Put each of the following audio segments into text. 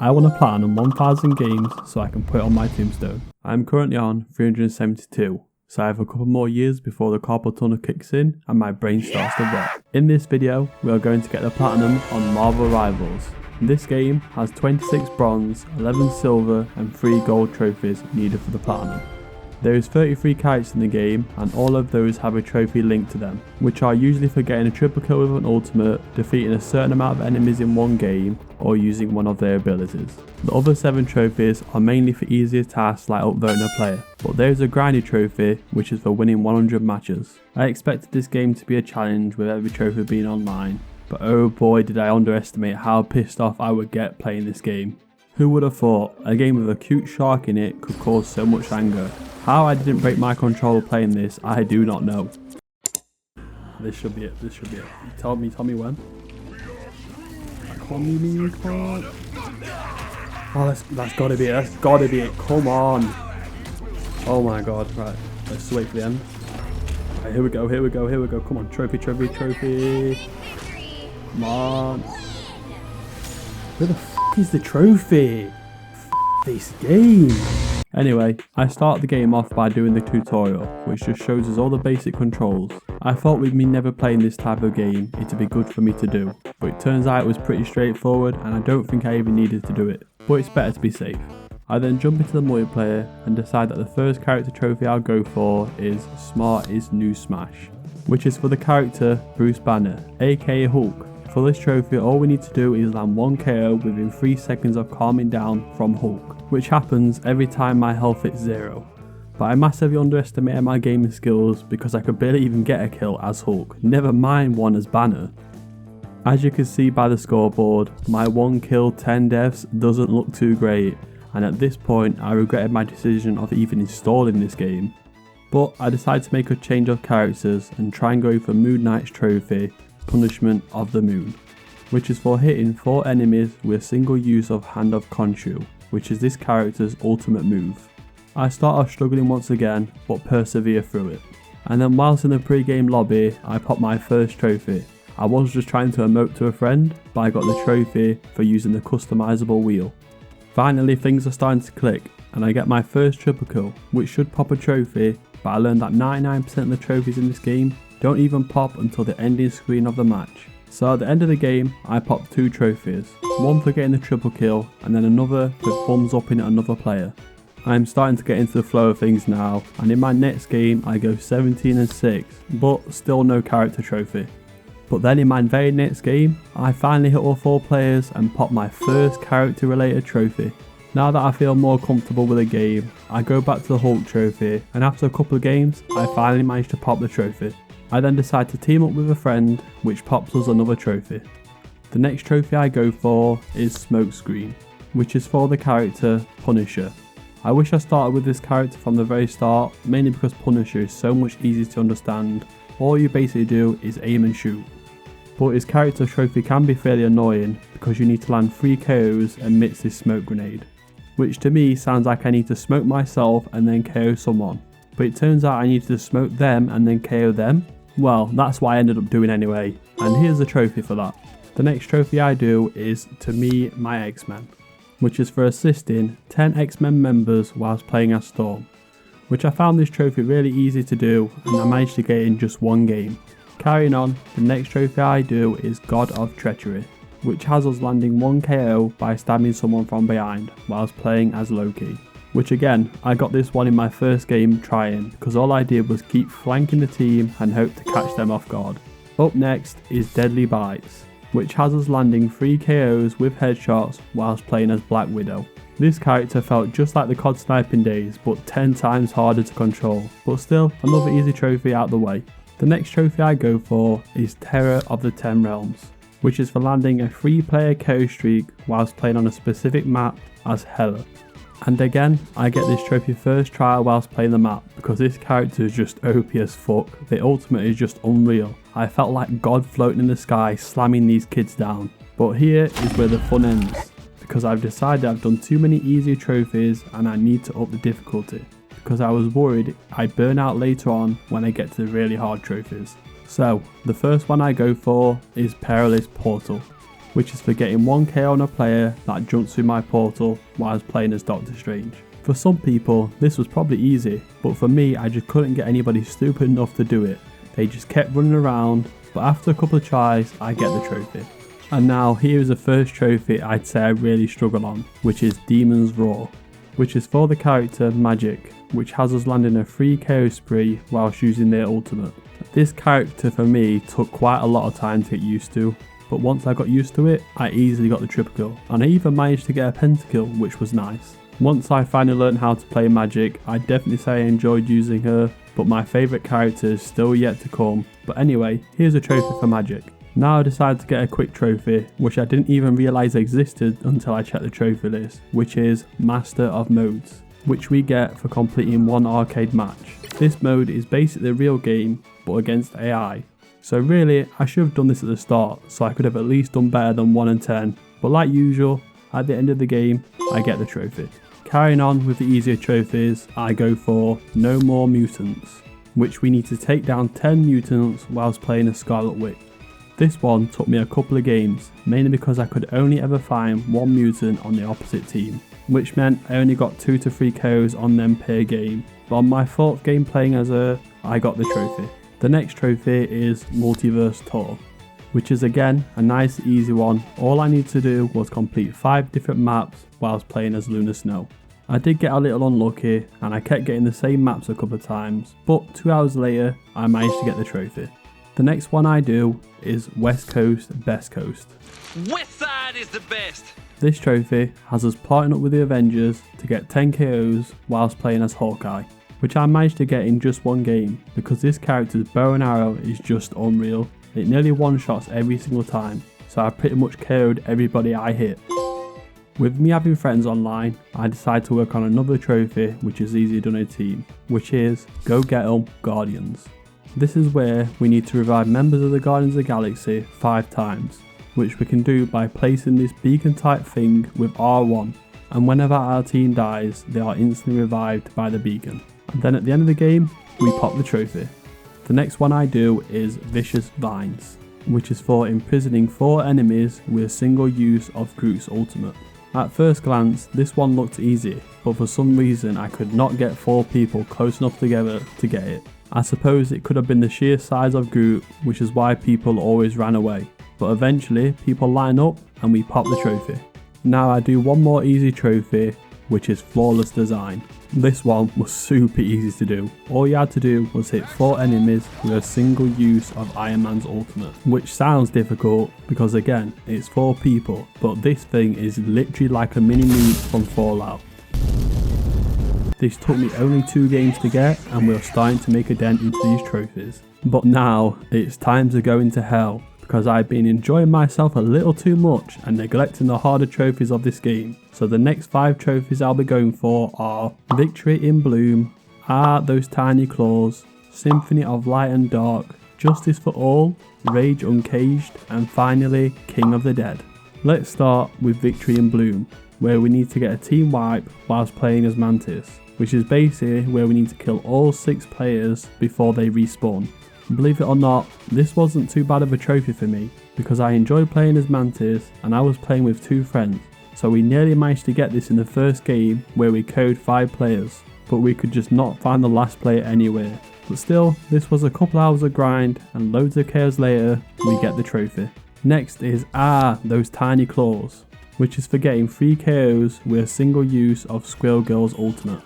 I want to platinum 1000 games so I can put it on my tombstone. I am currently on 372, so I have a couple more years before the carpal tunnel kicks in and my brain starts to rot. In this video, we are going to get the platinum on Marvel Rivals. This game has 26 bronze, 11 silver and 3 gold trophies needed for the platinum. There is 33 characters in the game and all of those have a trophy linked to them, which are usually for getting a triple kill with an ultimate, defeating a certain amount of enemies in one game, or using one of their abilities. The other 7 trophies are mainly for easier tasks like upvoting a player, but there is a grindy trophy which is for winning 100 matches. I expected this game to be a challenge with every trophy being online, but oh boy did I underestimate how pissed off I would get playing this game. Who would have thought a game with a cute shark in it could cause so much anger? How I didn't break my controller playing this, I do not know. This should be it, this should be it. Tell me when. Oh, that's gotta be it, that's gotta be it, come on. Oh my god, right, let's wait for the end. Right, here we go, come on, trophy. Come on. Where the f is the trophy? F this game. Anyway, I start the game off by doing the tutorial, which just shows us all the basic controls. I thought with me never playing this type of game, it'd be good for me to do, but it turns out it was pretty straightforward and I don't think I even needed to do it, but it's better to be safe. I then jump into the multiplayer and decide that the first character trophy I'll go for is Smart is New Smash, which is for the character Bruce Banner, aka Hulk. For this trophy, all we need to do is land 1 KO within 3 seconds of calming down from Hulk, which happens every time my health hits 0. But I massively underestimated my gaming skills because I could barely even get a kill as Hulk, never mind one as Banner. As you can see by the scoreboard, my 1 kill 10 deaths doesn't look too great, and at this point I regretted my decision of even installing this game. But I decided to make a change of characters and try and go for Moon Knight's trophy, Punishment of the Moon, which is for hitting 4 enemies with a single use of Hand of Khonshu, which is this character's ultimate move. I start off struggling once again, but persevere through it. And then whilst in the pre-game lobby, I pop my first trophy. I was just trying to emote to a friend, but I got the trophy for using the customizable wheel. Finally things are starting to click, and I get my first triple kill, which should pop a trophy, but I learned that 99% of the trophies in this game don't even pop until the ending screen of the match. So at the end of the game, I popped 2 trophies, one for getting the triple kill and then another for thumbs upping at another player. I am starting to get into the flow of things now, and in my next game I go 17-6, but still no character trophy. But then in my very next game, I finally hit all 4 players and pop my first character related trophy. Now that I feel more comfortable with the game, I go back to the Hulk trophy, and after a couple of games, I finally managed to pop the trophy. I then decide to team up with a friend, which pops us another trophy. The next trophy I go for is Smokescreen, which is for the character Punisher. I wish I started with this character from the very start, mainly because Punisher is so much easier to understand. All you basically do is aim and shoot. But his character trophy can be fairly annoying because you need to land 3 KOs amidst this smoke grenade, which to me sounds like I need to smoke myself and then KO someone. But it turns out I need to smoke them and then KO them. Well, that's what I ended up doing anyway, and here's the trophy for that. The next trophy I do is To Me, My X-Men, which is for assisting 10 X-Men members whilst playing as Storm, which I found this trophy really easy to do and I managed to get in just 1 game. Carrying on, the next trophy I do is God of Treachery, which has us landing 1 KO by stabbing someone from behind whilst playing as Loki. Which again, I got this one in my first game trying, because all I did was keep flanking the team and hope to catch them off guard. Up next is Deadly Bites, which has us landing 3 KOs with headshots whilst playing as Black Widow. This character felt just like the COD sniping days, but 10 times harder to control, but still another easy trophy out the way. The next trophy I go for is Terror of the 10 Realms, which is for landing a 3-player KO streak whilst playing on a specific map as Hela. And again, I get this trophy first try whilst playing the map because this character is just OP as fuck. The ultimate is just unreal. I felt like God floating in the sky slamming these kids down. But here is where the fun ends, because I've decided I've done too many easy trophies and I need to up the difficulty, because I was worried I'd burn out later on when I get to the really hard trophies. So the first one I go for is Perilous Portal, which is for getting 1 KO on a player that jumps through my portal while I was playing as Doctor Strange. For some people this was probably easy, but for me I just couldn't get anybody stupid enough to do it. They just kept running around, but after a couple of tries I get the trophy. And now here is the first trophy I'd say I really struggle on, which is Demon's Roar, which is for the character Magic, which has us landing a 3 KO spree whilst using their ultimate. This character for me took quite a lot of time to get used to, but once I got used to it, I easily got the triple kill, and I even managed to get a pentakill, which was nice. Once I finally learned how to play Magic, I definitely say I enjoyed using her, but my favourite character is still yet to come. But anyway, here's a trophy for Magic. Now I decided to get a quick trophy, which I didn't even realise existed until I checked the trophy list, which is Master of Modes, which we get for completing 1 arcade match. This mode is basically a real game, but against AI. So really, I should have done this at the start, so I could have at least done better than 1 and 10, but like usual, at the end of the game, I get the trophy. Carrying on with the easier trophies, I go for No More Mutants, which we need to take down 10 mutants whilst playing a Scarlet Witch. This one took me a couple of games, mainly because I could only ever find 1 mutant on the opposite team, which meant I only got 2 to 3 KOs on them per game, but on my 4th game playing as her, I got the trophy. The next trophy is Multiverse Toour, which is again a nice easy one. All I needed to do was complete 5 different maps whilst playing as Lunar Snow. I did get a little unlucky and I kept getting the same maps a couple of times, but 2 hours later I managed to get the trophy. The next one I do is West Coast Best Coast. West Side is the best! This trophy has us partnering up with the Avengers to get 10 KOs whilst playing as Hawkeye, which I managed to get in just 1 game because this character's bow and arrow is just unreal. It nearly one-shots every single time, so I pretty much KO'd everybody I hit. With me having friends online, I decided to work on another trophy which is easier done in a team, which is Go Get 'em Guardians. This is where we need to revive members of the Guardians of the Galaxy 5 times, which we can do by placing this beacon type thing with R1, and whenever our team dies, they are instantly revived by the beacon. And then at the end of the game, we pop the trophy. The next one I do is Vicious Vines, which is for imprisoning 4 enemies with a single use of Groot's ultimate. At first glance, this one looked easy, but for some reason I could not get 4 people close enough together to get it. I suppose it could have been the sheer size of Groot, which is why people always ran away. But eventually, people line up and we pop the trophy. Now I do one more easy trophy, which is Flawless Design. This one was super easy to do. All you had to do was hit 4 enemies with a single use of Iron Man's ultimate, which sounds difficult because again, it's 4 people, but this thing is literally like a mini me from Fallout. This took me only 2 games to get and we're starting to make a dent into these trophies. But now it's time to go into hell because I've been enjoying myself a little too much and neglecting the harder trophies of this game. So the next 5 trophies I'll be going for are Victory in Bloom, Those Tiny Claws, Symphony of Light and Dark, Justice for All, Rage Uncaged, and finally King of the Dead. Let's start with Victory in Bloom, where we need to get a team wipe whilst playing as Mantis, which is basically where we need to kill all 6 players before they respawn. Believe it or not, this wasn't too bad of a trophy for me because I enjoyed playing as Mantis and I was playing with 2 friends, so we nearly managed to get this in the first game where we KO'd 5 players, but we could just not find the last player anywhere. But still, this was a couple hours of grind and loads of KOs later, we get the trophy. Next is Those Tiny Claws, which is for getting 3 KOs with a single use of Squirrel Girl's ultimate.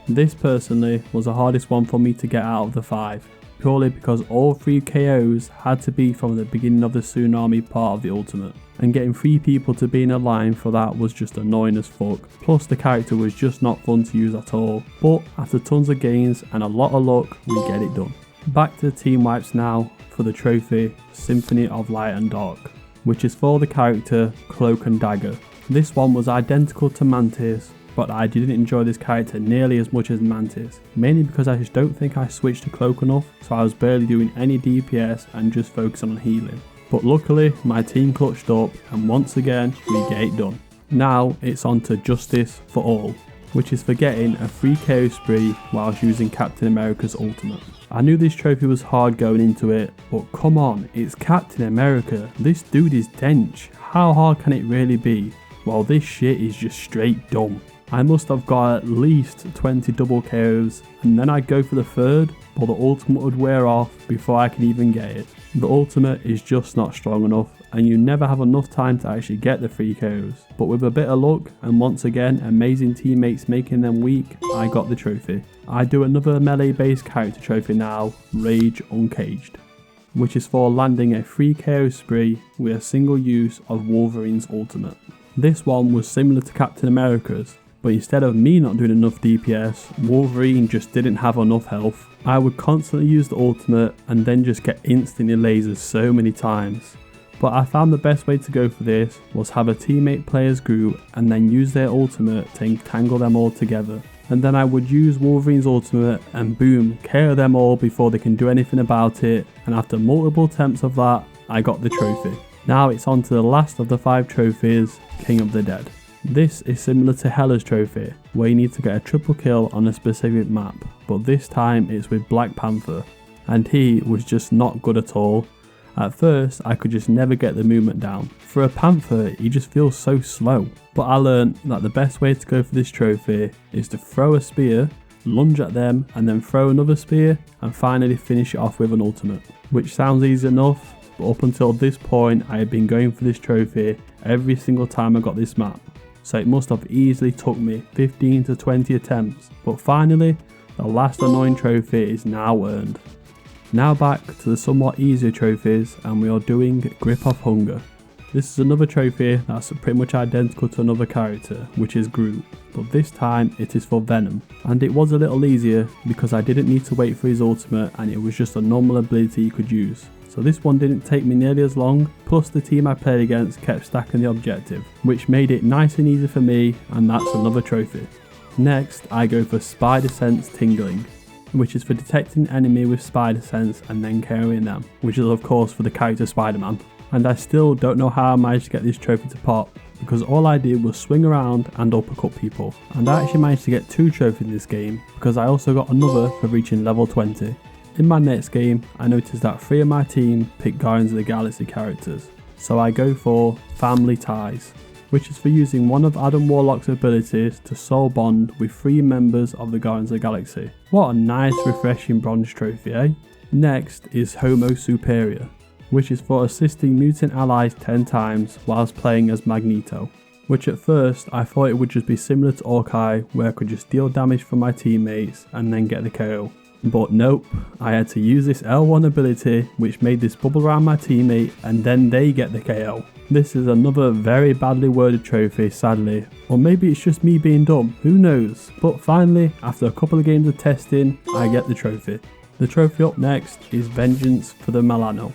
This personally was the hardest one for me to get out of the 5, purely because all 3 KOs had to be from the beginning of the Tsunami part of the ultimate, and getting 3 people to be in a line for that was just annoying as fuck, plus the character was just not fun to use at all, but after tons of games and a lot of luck, we get it done. Back to the team wipes now for the trophy Symphony of Light and Dark, which is for the character Cloak Dagger. This one was identical to Mantis, but I didn't enjoy this character nearly as much as Mantis, mainly because I just don't think I switched to Cloak enough, so I was barely doing any DPS and just focusing on healing. But luckily my team clutched up and once again we get it done. Now it's on to Justice for All, which is for getting a 3 KO spree whilst using Captain America's ultimate. I knew this trophy was hard going into it, but come on, it's Captain America. This dude is dench. How hard can it really be? Well, this shit is just straight dumb. I must have got at least 20 double KOs, and then I'd go for the third, but the ultimate would wear off before I could even get it. The ultimate is just not strong enough, and you never have enough time to actually get the 3 KOs. But with a bit of luck, and once again amazing teammates making them weak, I got the trophy. I do another melee based character trophy now, Rage Uncaged, which is for landing a 3 KO spree with a single use of Wolverine's ultimate. This one was similar to Captain America's, but instead of me not doing enough DPS, Wolverine just didn't have enough health. I would constantly use the ultimate and then just get instantly lasered so many times. But I found the best way to go for this was have a teammate players group and then use their ultimate to entangle them all together. And then I would use Wolverine's ultimate and boom, KO them all before they can do anything about it, and after multiple attempts of that, I got the trophy. Now it's on to the last of the 5 trophies, King of the Dead. This is similar to Hela's trophy, where you need to get a triple kill on a specific map, but this time it's with Black Panther, and he was just not good at all. At first, I could just never get the movement down. For a Panther, he just feels so slow. But I learned that the best way to go for this trophy is to throw a spear, lunge at them, and then throw another spear, and finally finish it off with an ultimate. Which sounds easy enough, but up until this point, I had been going for this trophy every single time I got this map. So it must have easily took me 15 to 20 attempts. But finally, the last annoying trophy is now earned. Now back to the somewhat easier trophies, and we are doing Grip of Hunger. This is another trophy that's pretty much identical to another character, which is Groot, but this time it is for Venom. And it was a little easier because I didn't need to wait for his ultimate and it was just a normal ability you could use. So this one didn't take me nearly as long, plus the team I played against kept stacking the objective, which made it nice and easy for me, and that's another trophy. Next, I go for Spider Sense Tingling, which is for detecting enemy with spider sense and then KOing them, which is of course for the character Spider-Man. And I still don't know how I managed to get this trophy to pop, because all I did was swing around and uppercut people. And I actually managed to get 2 trophies in this game, because I also got another for reaching level 20. In my next game, I noticed that 3 of my team picked Guardians of the Galaxy characters, so I go for Family Ties, which is for using one of Adam Warlock's abilities to soul bond with 3 members of the Guardians of the Galaxy. What a nice refreshing bronze trophy, eh? Next is Homo Superior, which is for assisting mutant allies 10 times whilst playing as Magneto, which at first I thought it would just be similar to Hawkeye, where I could just deal damage from my teammates and then get the KO. But nope, I had to use this L1 ability which made this bubble around my teammate and then they get the KO. This is another very badly worded trophy, sadly, or maybe it's just me being dumb, who knows. But finally, after a couple of games of testing, I get the trophy. The trophy up next is Vengeance for the Milano.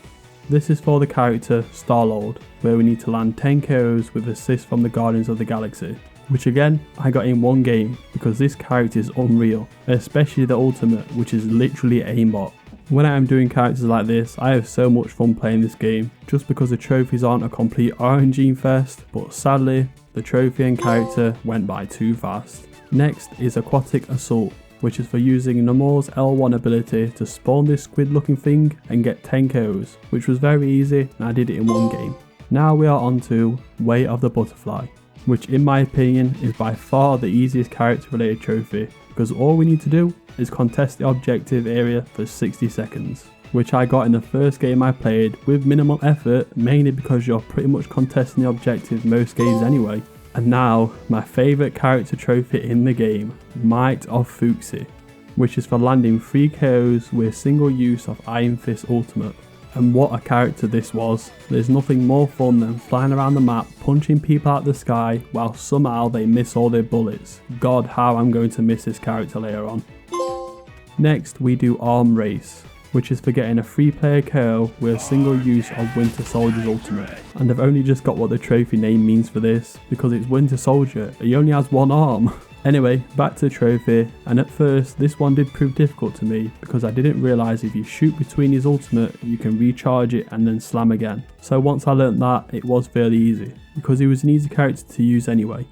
This is for the character Starlord, where we need to land 10 KOs with assists from the Guardians of the Galaxy, which again I got in one game because this character is unreal, especially the ultimate, which is literally aimbot. When I am doing characters like this, I have so much fun playing this game, just because the trophies aren't a complete RNG fest, but sadly the trophy and character went by too fast. Next is Aquatic Assault, which is for using Namor's L1 ability to spawn this squid looking thing and get 10 KOs, which was very easy and I did it in one game. Now we are on to Way of the Butterfly, which in my opinion is by far the easiest character related trophy, because all we need to do is contest the objective area for 60 seconds, which I got in the first game I played with minimal effort, mainly because you're pretty much contesting the objective most games anyway. And now, my favourite character trophy in the game, Might of Fooie, which is for landing 3 KOs with single use of Iron Fist ultimate. And what a character this was. There's nothing more fun than flying around the map, punching people out the sky while somehow they miss all their bullets. God, how I'm going to miss this character later on. Next we do Arm Race, which is for getting a 3-player KO with a single use of Winter Soldier's ultimate. And I've only just got what the trophy name means for this, because it's Winter Soldier, he only has 1 arm. Anyway, back to the trophy, and at first this one did prove difficult to me because I didn't realise if you shoot between his ultimate you can recharge it and then slam again. So once I learnt that, it was fairly easy, because he was an easy character to use anyway.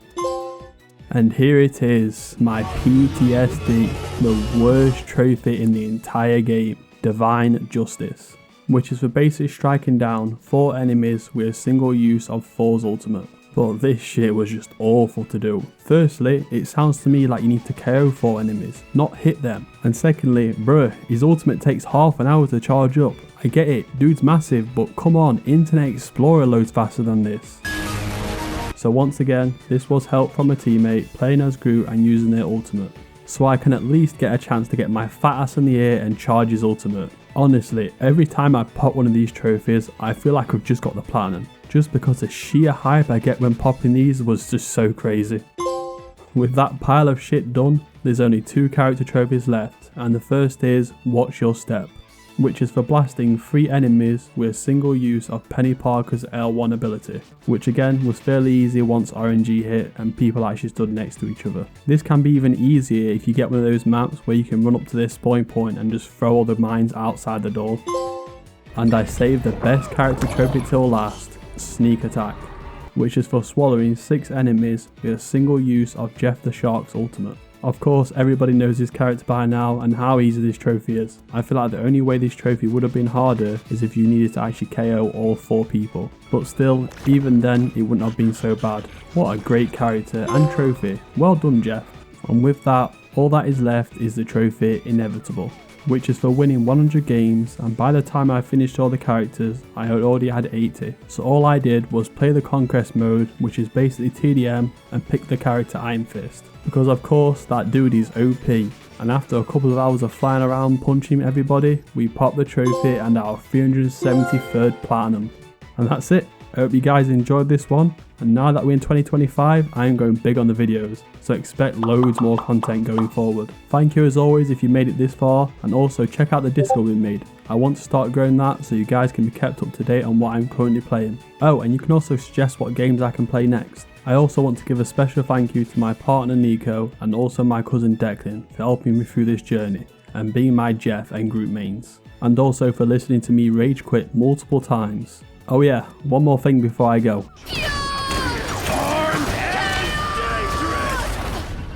And here it is, my PTSD, the worst trophy in the entire game, Divine Justice, which is for basically striking down 4 enemies with a single use of Thor's ultimate. But this shit was just awful to do. Firstly, it sounds to me like you need to KO 4 enemies, not hit them. And secondly, bruh, his ultimate takes half an hour to charge up. I get it, dude's massive, but come on, Internet Explorer loads faster than this. So once again, this was help from a teammate playing as Groot and using their ultimate. So I can at least get a chance to get my fat ass in the air and charge his ultimate. Honestly, every time I pop one of these trophies, I feel like I've just got the platinum. Just because the sheer hype I get when popping these was just so crazy. With that pile of shit done, there's only 2 character trophies left, and the first is Watch Your Step, which is for blasting 3 enemies with a single use of Penny Parker's L1 ability, which again was fairly easy once RNG hit and people actually stood next to each other. This can be even easier if you get one of those maps where you can run up to this spawning point and just throw all the mines outside the door. And I saved the best character trophy till last, Sneak Attack, which is for swallowing 6 enemies with a single use of Jeff the Shark's ultimate. Of course, everybody knows this character by now and how easy this trophy is. I feel like the only way this trophy would have been harder is if you needed to actually KO all 4 people. But still, even then, it wouldn't have been so bad. What a great character and trophy. Well done, Jeff. And with that, all that is left is the trophy Inevitable, which is for winning 100 games, and by the time I finished all the characters, I had already had 80. So all I did was play the Conquest mode, which is basically TDM, and pick the character Iron Fist. Because of course, that dude is OP, and after a couple of hours of flying around punching everybody, we popped the trophy and our 373rd platinum. And that's it. I hope you guys enjoyed this one, and now that we're in 2025, I am going big on the videos, so expect loads more content going forward. Thank you as always if you made it this far, and also check out the Discord we made. I want to start growing that so you guys can be kept up to date on what I'm currently playing. Oh, and you can also suggest what games I can play next. I also want to give a special thank you to my partner Nico and also my cousin Declan for helping me through this journey and being my Jeff and group mains, and also for listening to me rage quit multiple times. Oh yeah, one more thing before I go.